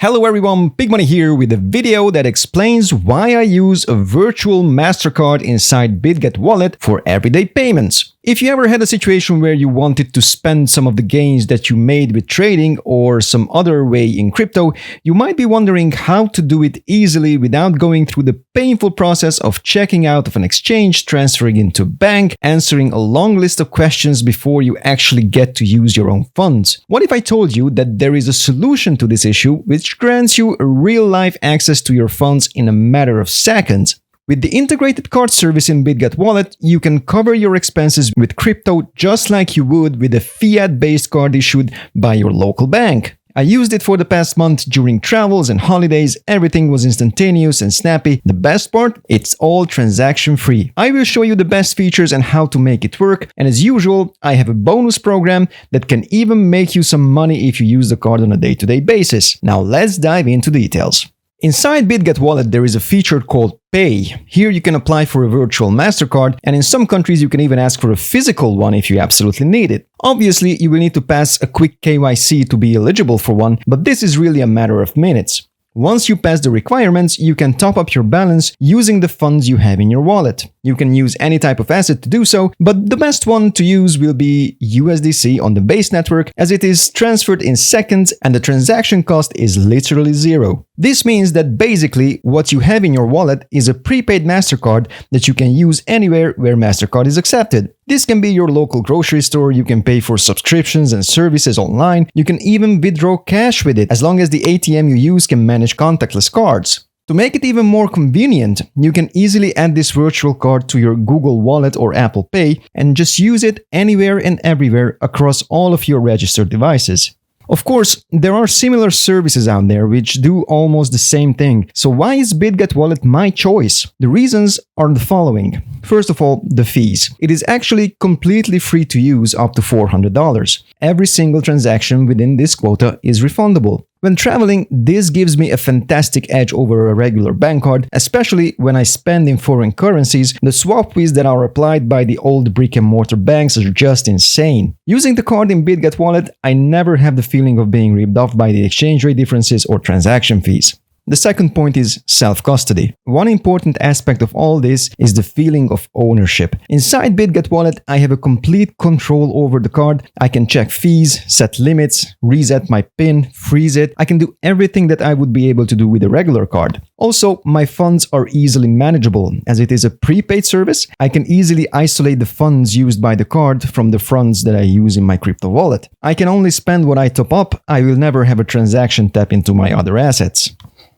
Hello everyone, Big Money here with a video that explains why I use a virtual MasterCard inside Bitget Wallet for everyday payments. If you ever had a situation where you wanted to spend some of the gains that you made with trading or some other way in crypto, you might be wondering how to do it easily without going through the painful process of checking out of an exchange, transferring into a bank, answering a long list of questions before you actually get to use your own funds. What if I told you that there is a solution to this issue which grants you a real-life access to your funds in a matter of seconds? With the integrated card service in Bitget Wallet, you can cover your expenses with crypto just like you would with a fiat-based card issued by your local bank. I used it for the past month during travels and holidays. Everything was instantaneous and snappy. The best part? It's all transaction-free. I will show you the best features and how to make it work. And as usual, I have a bonus program that can even make you some money if you use the card on a day-to-day basis. Now let's dive into details. Inside Bitget Wallet, there is a feature called Pay. Here you can apply for a virtual MasterCard, and in some countries you can even ask for a physical one if you absolutely need it. Obviously, you will need to pass a quick KYC to be eligible for one, but this is really a matter of minutes. Once you pass the requirements, you can top up your balance using the funds you have in your wallet. You can use any type of asset to do so, but the best one to use will be USDC on the base network, as it is transferred in seconds and the transaction cost is literally zero. This means that basically what you have in your wallet is a prepaid MasterCard that you can use anywhere where MasterCard is accepted. This can be your local grocery store, you can pay for subscriptions and services online, you can even withdraw cash with it as long as the ATM you use can manage contactless cards. To make it even more convenient, you can easily add this virtual card to your Google Wallet or Apple Pay and just use it anywhere and everywhere across all of your registered devices. Of course, there are similar services out there which do almost the same thing. So why is Bitget Wallet my choice? The reasons are the following. First of all, the fees. It is actually completely free to use up to $400. Every single transaction within this quota is refundable. When traveling, this gives me a fantastic edge over a regular bank card, especially when I spend in foreign currencies. The swap fees that are applied by the old brick-and-mortar banks are just insane. Using the card in Bitget Wallet, I never have the feeling of being ripped off by the exchange rate differences or transaction fees. The second point is self-custody. One important aspect of all this is the feeling of ownership. Inside Bitget Wallet, I have a complete control over the card. I can check fees, set limits, reset my PIN, freeze it. I can do everything that I would be able to do with a regular card. Also, my funds are easily manageable. As it is a prepaid service, I can easily isolate the funds used by the card from the funds that I use in my crypto wallet. I can only spend what I top up. I will never have a transaction tap into my other assets.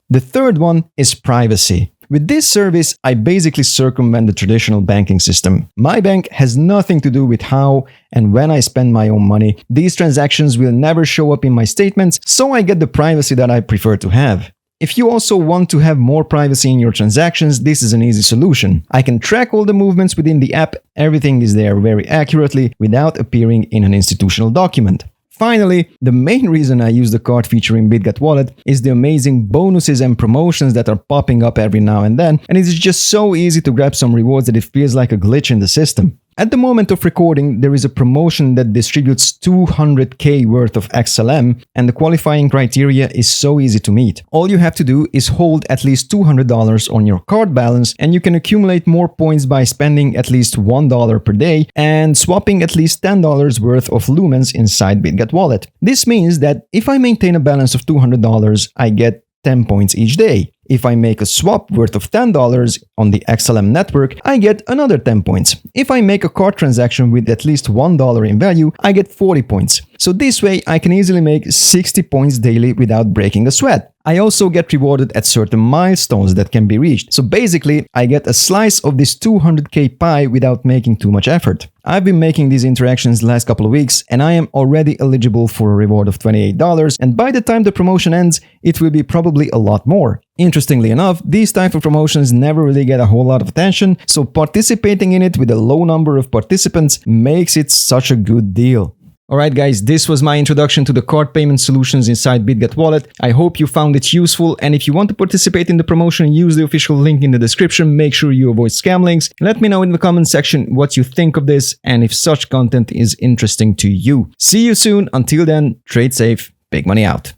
The third one is privacy. With this service, I basically circumvent the traditional banking system. My bank has nothing to do with how and when I spend my own money. These transactions will never show up in my statements, so I get the privacy that I prefer to have. If you also want to have more privacy in your transactions, this is an easy solution. I can track all the movements within the app. Everything is there very accurately without appearing in an institutional document. Finally, the main reason I use the card feature in Bitget Wallet is the amazing bonuses and promotions that are popping up every now and then, and it is just so easy to grab some rewards that it feels like a glitch in the system. At the moment of recording, there is a promotion that distributes 200k worth of XLM, and the qualifying criteria is so easy to meet. All you have to do is hold at least $200 on your card balance, and you can accumulate more points by spending at least $1 per day and swapping at least $10 worth of lumens inside Bitget Wallet. This means that if I maintain a balance of $200, I get 10 points each day. If I make a swap worth of $10 on the XLM network, I get another 10 points. If I make a card transaction with at least $1 in value, I get 40 points. So this way, I can easily make 60 points daily without breaking a sweat. I also get rewarded at certain milestones that can be reached. So basically, I get a slice of this 200k pie without making too much effort. I've been making these interactions the last couple of weeks, and I am already eligible for a reward of $28, and by the time the promotion ends, it will be probably a lot more. Interestingly enough, these type of promotions never really get a whole lot of attention, so participating in it with a low number of participants makes it such a good deal. Alright guys, this was my introduction to the card payment solutions inside Bitget Wallet. I hope you found it useful, and if you want to participate in the promotion, use the official link in the description. Make sure you avoid scam links. Let me know in the comment section what you think of this and if such content is interesting to you. See you soon. Until then, trade safe. Big money out.